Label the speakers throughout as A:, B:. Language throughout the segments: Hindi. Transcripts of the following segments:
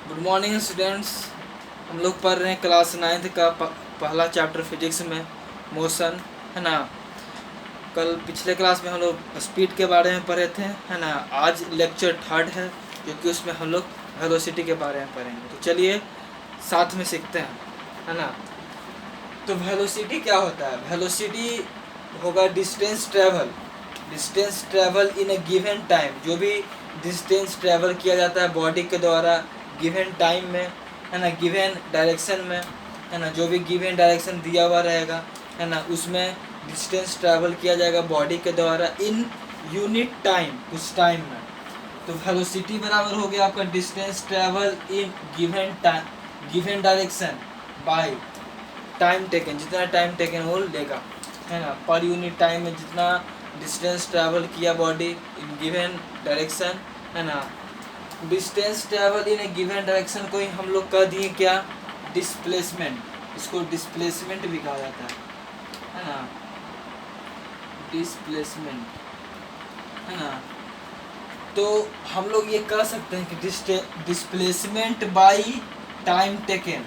A: Good morning students. हम लोग पढ़ रहे हैं क्लास 9th का पहला चैप्टर फिजिक्स में मोशन, है ना। कल पिछले क्लास में हम लोग स्पीड के बारे में पढ़े थे, है ना। आज लेक्चर 3rd है, क्योंकि उसमें हम लोग वेलोसिटी के बारे में पढ़ेंगे। तो चलिए साथ में सीखते हैं, है ना। तो वेलोसिटी क्या होता है? वेलोसिटी होगा distance travel in A given time. जो भी डिस्टेंस ट्रैवल किया जाता है बॉडी के द्वारा गिवन टाइम में, है ना, गिवन डायरेक्शन में, है ना। जो भी गिवन डायरेक्शन दिया हुआ रहेगा, है ना, उसमें डिस्टेंस ट्रैवल किया जाएगा बॉडी के द्वारा इन यूनिट टाइम, उस टाइम में। तो वेलोसिटी बराबर हो गया आपका distance travel in given direction by time taken. जितना टाइम टेकन वो लेगा, है ना, पर यूनिट टाइम में जितना डिस्टेंस ट्रैवल किया बॉडी इन गिवन डायरेक्शन, है ना। Distance travel in A given direction को ही हम लोग कह दिए क्या? डिस्प्लेसमेंट। इसको डिस्प्लेसमेंट भी कहा जाता है ना, डिस्प्लेसमेंट, है ना। तो हम लोग ये कह सकते हैं कि displacement by time taken,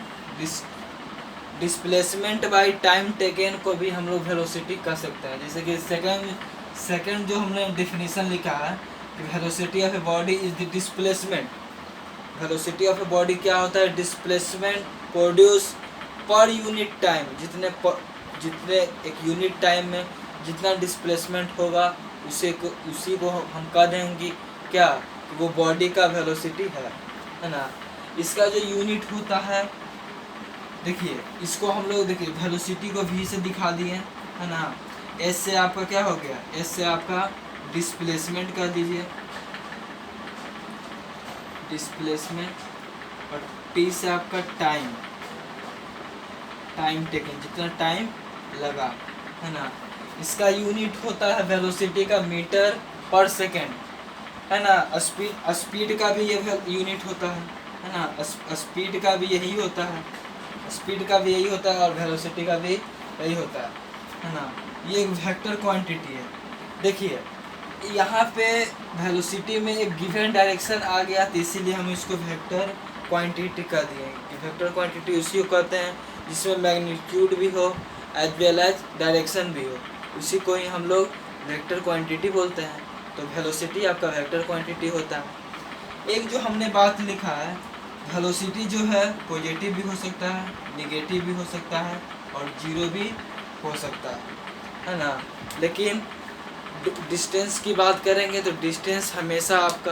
A: displacement by time taken को भी हम लोग वेलोसिटी कह सकते हैं। जैसे कि सेकंड जो हमने डेफिनेशन लिखा है कि velocity of a body is the displacement. Velocity of a body क्या होता है? डिस्प्लेसमेंट प्रोड्यूस पर यूनिट टाइम। जितने एक यूनिट टाइम में जितना डिस्प्लेसमेंट होगा उसी को हम कह देंगे क्या? कि वो बॉडी का वेलोसिटी है ना। इसका जो यूनिट होता है, देखिए इसको हम लोग देखिए वेलोसिटी को v से दिखा दिए, है ना। s से आपका क्या हो गया? s से आपका डिस्प्लेसमेंट कर दीजिए, डिस्प्लेसमेंट, और t से आपका टाइम टेकन, जितना टाइम लगा, है ना। इसका यूनिट होता है वेलोसिटी का मीटर पर सेकेंड, है ना। स्पीड का भी ये यूनिट होता है ना। स्पीड का भी यही होता है, स्पीड का भी यही होता है, और वेलोसिटी का भी यही होता है ना। ये एक वेक्टर क्वांटिटी है। देखिए यहाँ पे वेलोसिटी में एक गिवन डायरेक्शन आ गया, तो इसीलिए हम इसको वेक्टर क्वांटिटी कह दिए कि वेक्टर क्वांटिटी उसी को कहते हैं जिसमें मैग्नीट्यूड भी हो एज वेल एज डायरेक्शन भी हो, उसी को ही हम लोग वेक्टर क्वांटिटी बोलते हैं। तो वेलोसिटी आपका वेक्टर क्वांटिटी होता है। एक जो हमने बात लिखा है, वेलोसिटी जो है पॉजिटिव भी हो सकता है, नेगेटिव भी हो सकता है, और जीरो भी हो सकता है ना। लेकिन डिस्टेंस की बात करेंगे तो डिस्टेंस हमेशा आपका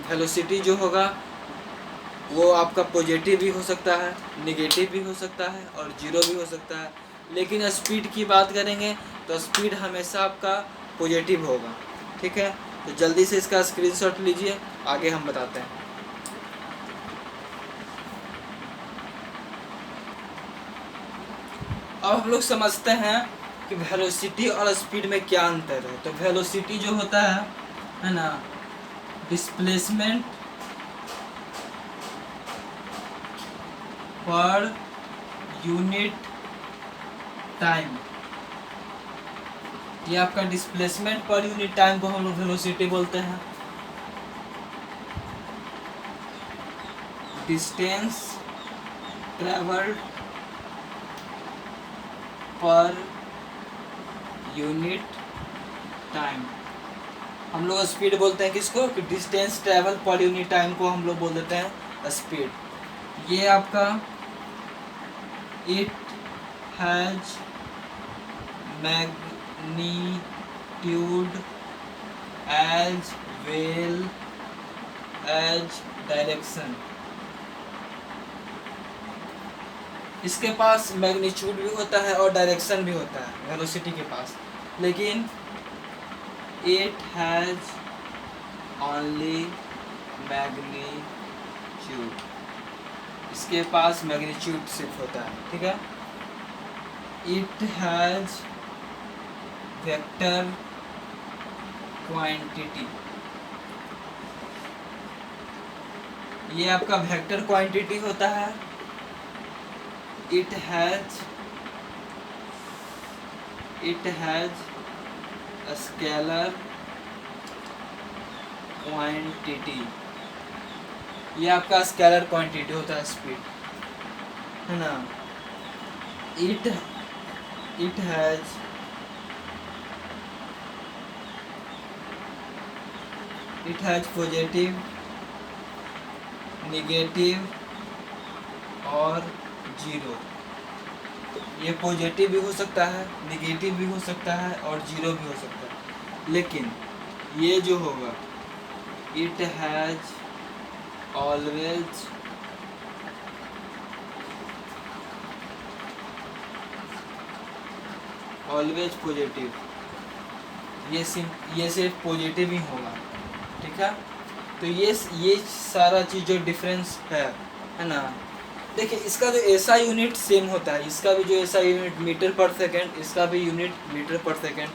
A: वेलोसिटी जो होगा वो आपका पॉजिटिव भी हो सकता है, नेगेटिव भी हो सकता है, और जीरो भी हो सकता है। लेकिन स्पीड की बात करेंगे तो स्पीड हमेशा आपका पॉजिटिव होगा, ठीक है। तो जल्दी से इसका स्क्रीनशॉट लीजिए, आगे हम बताते हैं। अब हम लोग समझते हैं कि वेलोसिटी और स्पीड में क्या अंतर है। तो वेलोसिटी जो होता है ना, डिस्प्लेसमेंट पर यूनिट टाइम। ये आपका डिस्प्लेसमेंट पर यूनिट टाइम को हम लोग वेलोसिटी बोलते हैं। Distance travelled per unit time. हम लोग स्पीड बोलते हैं किसको? कि distance travel per unit time को हम लोग बोल देते हैं स्पीड। ये आपका it has magnitude as well as direction. इसके पास मैग्नीट्यूड भी होता है और डायरेक्शन भी होता है वेलोसिटी के पास, लेकिन इट हैज ओनली मैग्नीट्यूड। इसके पास मैग्नीट्यूड सिर्फ होता है, ठीक है। It has vector quantity. ये आपका वेक्टर क्वांटिटी होता है। It has scalar quantity. ये आपका स्केलर क्वांटिटी होता है स्पीड, है ना। इट हैज पॉजिटिव, नेगेटिव और जीरो। ये पॉजिटिव भी हो सकता है, नेगेटिव भी हो सकता है और जीरो भी हो सकता है। लेकिन ये जो होगा, इट हैज ऑलवेज पॉजिटिव, ये सिर्फ पॉजिटिव ही होगा, ठीक है। तो ये सारा चीज़ जो डिफरेंस है ना। देखिए इसका जो ऐसा यूनिट सेम होता है, इसका भी जो ऐसा यूनिट मीटर पर सेकेंड, इसका भी यूनिट मीटर पर सेकेंड।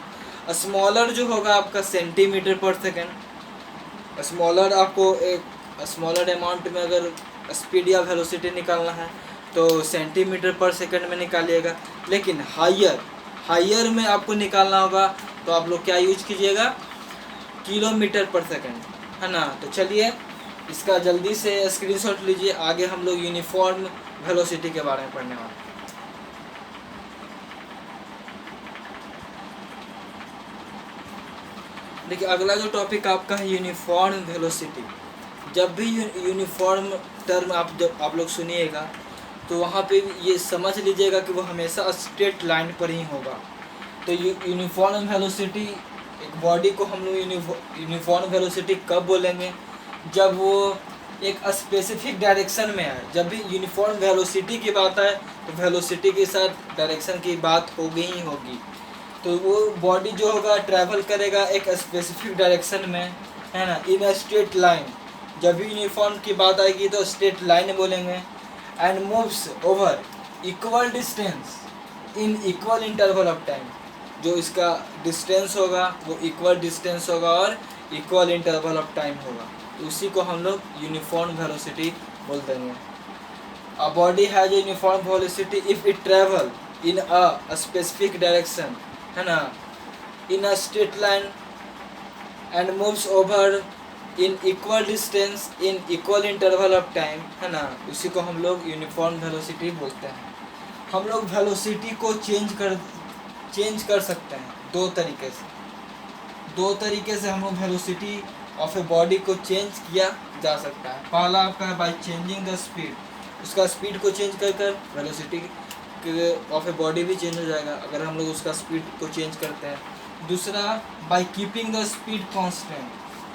A: स्मॉलर जो होगा आपका सेंटीमीटर पर सेकेंड। स्मॉलर आपको एक स्मॉलर अमाउंट में अगर स्पीड या वेलोसिटी निकालना है तो सेंटीमीटर पर सेकेंड में निकालिएगा। लेकिन हायर में आपको निकालना होगा तो आप लोग क्या यूज कीजिएगा, किलोमीटर पर सेकेंड, है ना। तो चलिए इसका जल्दी से स्क्रीनशॉट लीजिए, आगे हम लोग यूनिफॉर्म वेलोसिटी के बारे में पढ़ने वाले हैं। देखिए अगला जो टॉपिक आपका है यूनिफॉर्म वेलोसिटी। जब भी यूनिफॉर्म टर्म आप लोग सुनिएगा तो वहाँ पे ये समझ लीजिएगा कि वो हमेशा स्ट्रेट लाइन पर ही होगा। तो यूनिफॉर्म वेलोसिटी, एक बॉडी को हम लोग यूनिफॉर्म वेलोसिटी कब बोलेंगे, जब वो एक स्पेसिफिक डायरेक्शन में है। जब भी यूनिफॉर्म वेलोसिटी की बात है तो वेलोसिटी के साथ डायरेक्शन की बात होगी ही होगी। तो वो बॉडी जो होगा ट्रैवल करेगा एक स्पेसिफिक डायरेक्शन में, है ना, इन अ स्ट्रेट लाइन। जब भी यूनिफॉर्म की बात आएगी तो स्ट्रेट लाइन बोलेंगे। And moves over equal distance in equal interval of time. जो इसका डिस्टेंस होगा वो इक्वल डिस्टेंस होगा और इक्वल इंटरवल ऑफ टाइम होगा। तो उसी को हम लोग यूनिफॉर्म वेलोसिटी बोल देंगे। A body has a uniform velocity if it travel in a specific direction, है ना, in a straight line and moves over in equal distance in equal interval of time, है ना। उसी को हम लोग यूनिफॉर्म वेलोसिटी बोलते हैं। हम लोग वेलोसिटी को चेंज कर सकते हैं दो तरीके से हम लोग वेलोसिटी ऑफ ए बॉडी को चेंज किया जा सकता है। पहला आपका है बाय चेंजिंग द स्पीड, उसका स्पीड को चेंज कर वेलोसिटी ऑफ ए बॉडी भी चेंज हो जाएगा अगर हम लोग उसका स्पीड को चेंज करते हैं। दूसरा by keeping the speed constant,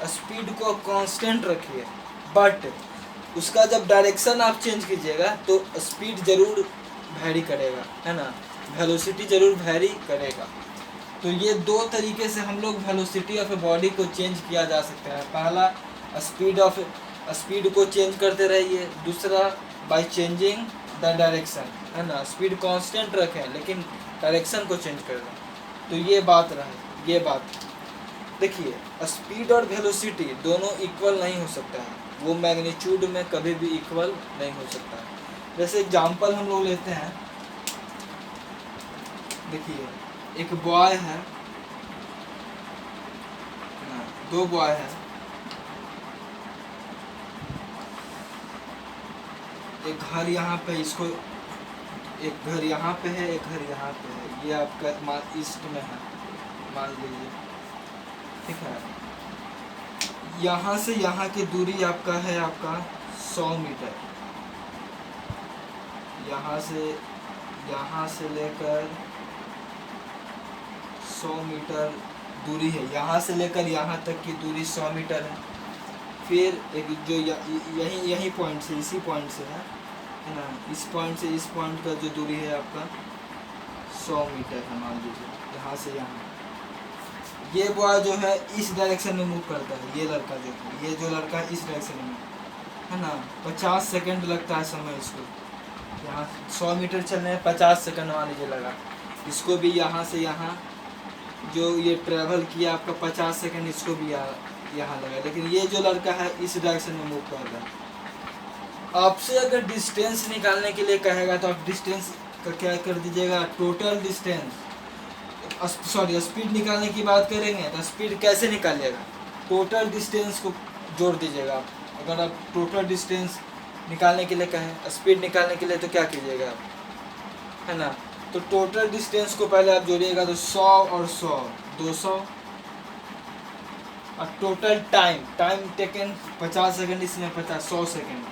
A: speed को कांस्टेंट रखिए, बट उसका जब डायरेक्शन आप चेंज कीजिएगा तो स्पीड ज़रूर वैरी करेगा, है ना, वेलोसिटी ज़रूर वैरी करेगा। तो ये दो तरीके से हम लोग वेलोसिटी ऑफ ए बॉडी को चेंज किया जा सकता है। पहला स्पीड को चेंज करते रहिए, दूसरा बाय चेंजिंग द डायरेक्शन, है ना, स्पीड कांस्टेंट रखें लेकिन डायरेक्शन को चेंज कर दें। तो ये बात रहे, ये बात देखिए, स्पीड और वेलोसिटी दोनों इक्वल नहीं हो सकता है, वो मैग्नीट्यूड में कभी भी इक्वल नहीं हो सकता है। जैसे एग्जांपल हम लोग लेते हैं, देखिए एक बॉय है, दो बॉय है, एक घर यहाँ पे, इसको एक घर यहाँ पे है, एक घर यहाँ पे है, ये आपका ईस्ट में है मान लीजिए, ठीक है। यहाँ से यहाँ की दूरी आपका है आपका 100 मीटर, यहाँ से लेकर 100 मीटर दूरी है, यहाँ से लेकर यहाँ तक की दूरी 100 मीटर है। फिर एक जो यही पॉइंट से, इसी पॉइंट से है ना, इस पॉइंट से इस पॉइंट का जो दूरी है आपका 100 मीटर है मान लीजिए, यहाँ से यहाँ। ये बॉय जो है इस डायरेक्शन में मूव करता है, ये लड़का देखो, ये जो लड़का है इस डायरेक्शन में, है ना, 50 सेकंड लगता है समय इसको, यहाँ 100 मीटर चलने में 50 सेकंड मान लीजिए लगा। इसको भी यहाँ से यहाँ जो ये ट्रैवल किया आपका 50 सेकंड, इसको भी यहाँ लगा। लेकिन ये जो लड़का है इस डायरेक्शन में मूव कर रहा है। आपसे अगर डिस्टेंस निकालने के लिए कहेगा तो आप डिस्टेंस का क्या कर दीजिएगा, टोटल डिस्टेंस, सॉरी स्पीड निकालने की बात करेंगे तो स्पीड कैसे निकालिएगा, टोटल डिस्टेंस को जोड़ दीजिएगा आप अगर आप टोटल डिस्टेंस निकालने के लिए कहें, स्पीड निकालने के लिए, तो क्या कीजिएगा आप, है ना। तो टोटल डिस्टेंस को पहले आप जोड़िएगा तो 100 और 100 200, और टोटल टाइम टेकन 50 सेकंड, इसमें 100 सेकंड,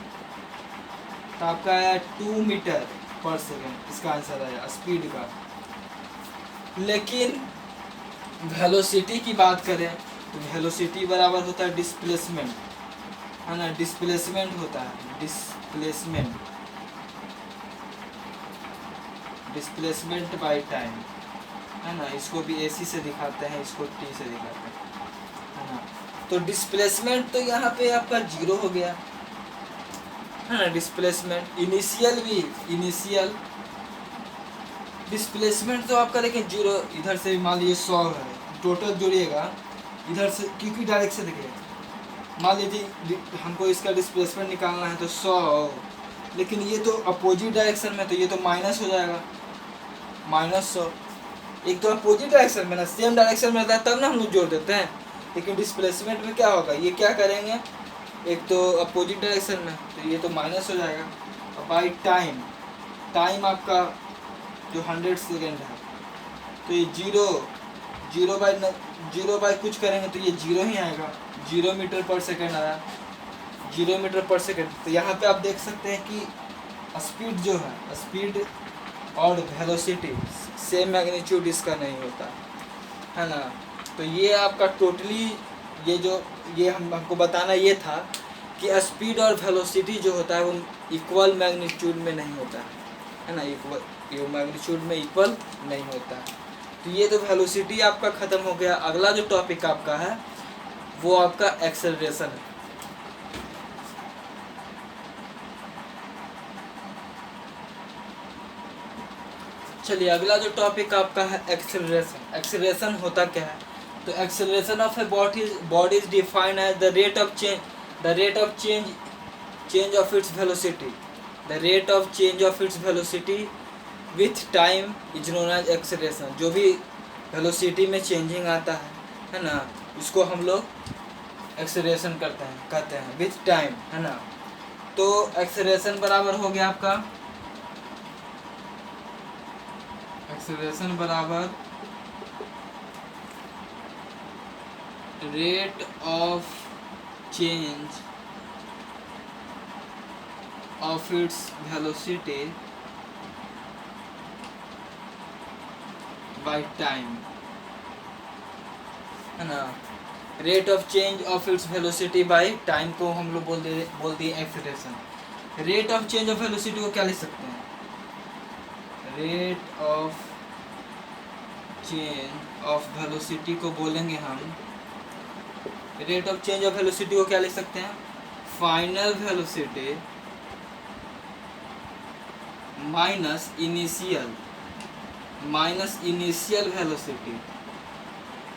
A: तो आपका आया 2 मीटर पर सेकंड, इसका आंसर आया स्पीड का। लेकिन वेलोसिटी की बात करें तो वेलोसिटी बराबर होता है डिस्प्लेसमेंट, है ना, डिस्प्लेसमेंट होता है, डिस्प्लेसमेंट बाय टाइम, है ना। इसको भी AC से दिखाते हैं, इसको T से दिखाते हैं, है ना। तो डिस्प्लेसमेंट तो यहाँ पे आपका 0 हो गया, है ना। डिस्प्लेसमेंट इनिशियल डिस्प्लेसमेंट तो आपका लेकिन 0, इधर से मान लीजिए 100 है, टोटल जोड़िएगा इधर से, क्योंकि डायरेक्ट से देखिए, मान लीजिए हमको इसका डिस्प्लेसमेंट निकालना है तो 100, लेकिन ये तो अपोजिट डायरेक्शन में, तो ये तो माइनस हो जाएगा, -100। एक तो अपोजिट डायरेक्शन में ना, सेम डायरेक्शन में रहता है तब ना हम लोग जोड़ देते हैं, लेकिन डिस्प्लेसमेंट में क्या होगा, ये क्या करेंगे, एक तो अपोजिट डायरेक्शन में, तो ये तो माइनस हो जाएगा। और बाई टाइम आपका जो 100 सेकेंड है, तो ये 0 बाई कुछ करेंगे तो ये 0 ही आएगा, 0 मीटर पर सेकेंड आया, 0 मीटर पर सेकेंड। तो यहाँ पे आप देख सकते हैं कि स्पीड जो है, स्पीड और वेलोसिटी सेम मैग्नीट्यूड इसका नहीं होता, है ना। तो ये आपका टोटली ये हमको बताना ये था कि स्पीड और वेलोसिटी जो होता है वो इक्वल मैग्नीट्यूड में नहीं होता है ना, इक्वल मैग्नीट्यूड में इक्वल नहीं होता है। तो ये तो वेलोसिटी आपका ख़त्म हो गया। अगला जो टॉपिक आपका है वो आपका एक्सेलरेशन है। चलिए अगला जो टॉपिक आपका है एक्सेलरेशन। एक्सेलरेशन होता क्या है, तो acceleration of a body is defined as the rate of change of its velocity, the rate of change of its velocity with time is known as acceleration. जो भी वेलोसिटी में चेंजिंग आता है ना, उसको हम लोग एक्सेलरेशन कहते हैं विथ टाइम, है ना। तो एक्सेलरेशन बराबर हो गया आपका, एक्सेलरेशन बराबर rate of change of its velocity by time, है ना। Rate of change of its velocity by time को हम लोग बोल दिए acceleration. Rate of change of velocity को क्या लिख सकते हैं, rate of change of velocity को बोलेंगे हम, rate of change of velocity को क्या लिख सकते हैं, final velocity minus initial velocity,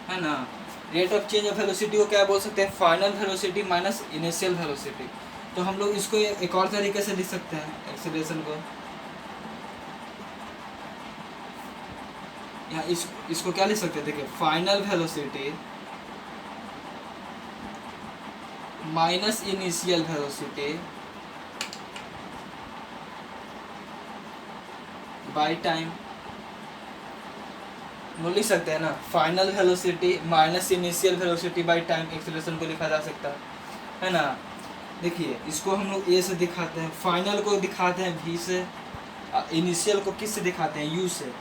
A: है ना। Rate of change of velocity को क्या बोल सकते हैं, final velocity minus initial velocity. तो हम लोग इसको एक और तरीके से लिख सकते हैं एक्सेलरेशन को, यहाँ इसको क्या लिख सकते हैं, देखिए final velocity minus initial velocity by time, वो लिख सकते हैं ना, final velocity minus initial velocity by time acceleration को लिखा जा सकता है ना। देखिए इसको हम लोग ए से दिखाते हैं, फाइनल को दिखाते हैं V से, इनिशियल को किस से दिखाते हैं, U से,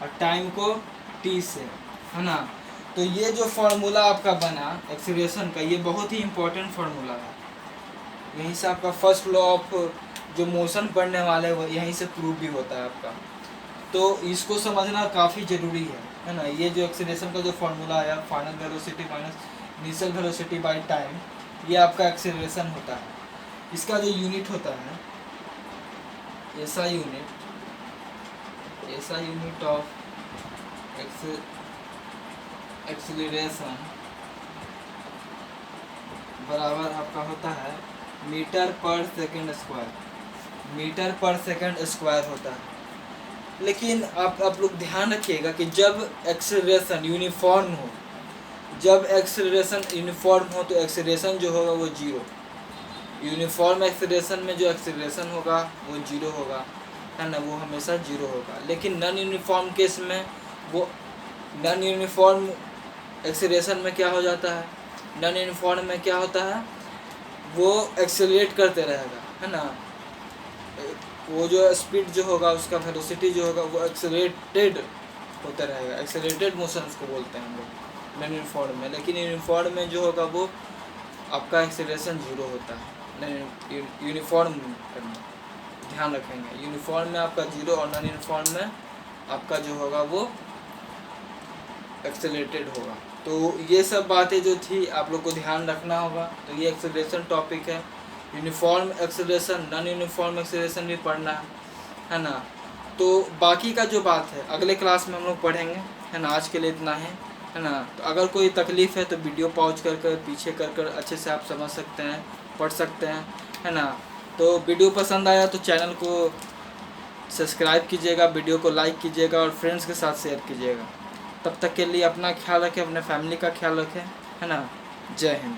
A: और टाइम को T से, है ना। तो ये जो फार्मूला आपका बना एक्सेलरेशन का, ये बहुत ही इम्पोर्टेंट फार्मूला है। यहीं से आपका फर्स्ट लॉ ऑफ जो मोशन पढ़ने वाले वो यहीं से प्रूव भी होता है आपका। तो इसको समझना काफ़ी ज़रूरी है ना। ये जो एक्सेलरेशन का जो फार्मूला आया, final velocity minus initial velocity by time, ये आपका एक्सेलरेशन होता है। इसका जो यूनिट होता है SI यूनिट ऑफ एक्सेलरेशन बराबर आपका होता है मीटर पर सेकंड स्क्वायर होता है। लेकिन आप लोग ध्यान रखिएगा कि जब एक्सेलरेशन यूनिफॉर्म हो तो एक्सेलरेशन जो होगा वो 0, यूनिफॉर्म एक्सेलरेशन में जो एक्सेलरेशन होगा वो 0 होगा, है ना, वो हमेशा 0 होगा। लेकिन नॉन यूनिफॉर्म केस में वो नॉन यूनिफॉर्म एक्सेलरेशन में क्या हो जाता है, नॉन यूनिफॉर्म में क्या होता है, वो एक्सेलरेट करते रहेगा, है ना, वो जो स्पीड जो होगा उसका वेलोसिटी जो होगा वो एक्सेलरेटेड होता रहेगा, एक्सेलरेटेड मोशन उसको बोलते हैं हम लोग नॉन यूनिफॉर्म में। लेकिन यूनिफॉर्म में जो होगा वो आपका एक्सेलरेशन 0 होता है। यूनिफॉर्म में ध्यान रखेंगे, यूनिफॉर्म में आपका 0 और नॉन यूनिफॉर्म में आपका जो होगा वो एक्सेलरेटेड होगा। तो ये सब बातें जो थी आप लोग को ध्यान रखना होगा। तो ये एक्सेलरेशन टॉपिक है, uniform acceleration, non uniform acceleration भी पढ़ना है ना। तो बाकी का जो बात है अगले क्लास में हम लोग पढ़ेंगे, है ना। आज के लिए इतना है ना। तो अगर कोई तकलीफ़ है तो वीडियो पॉज कर पीछे कर अच्छे से आप समझ सकते हैं, पढ़ सकते हैं, है ना। तो वीडियो पसंद आया तो चैनल को सब्सक्राइब कीजिएगा, वीडियो को लाइक कीजिएगा और फ्रेंड्स के साथ शेयर कीजिएगा। तब तक के लिए अपना ख्याल रखें, अपने फैमिली का ख्याल रखें, है ना। जय हिंद।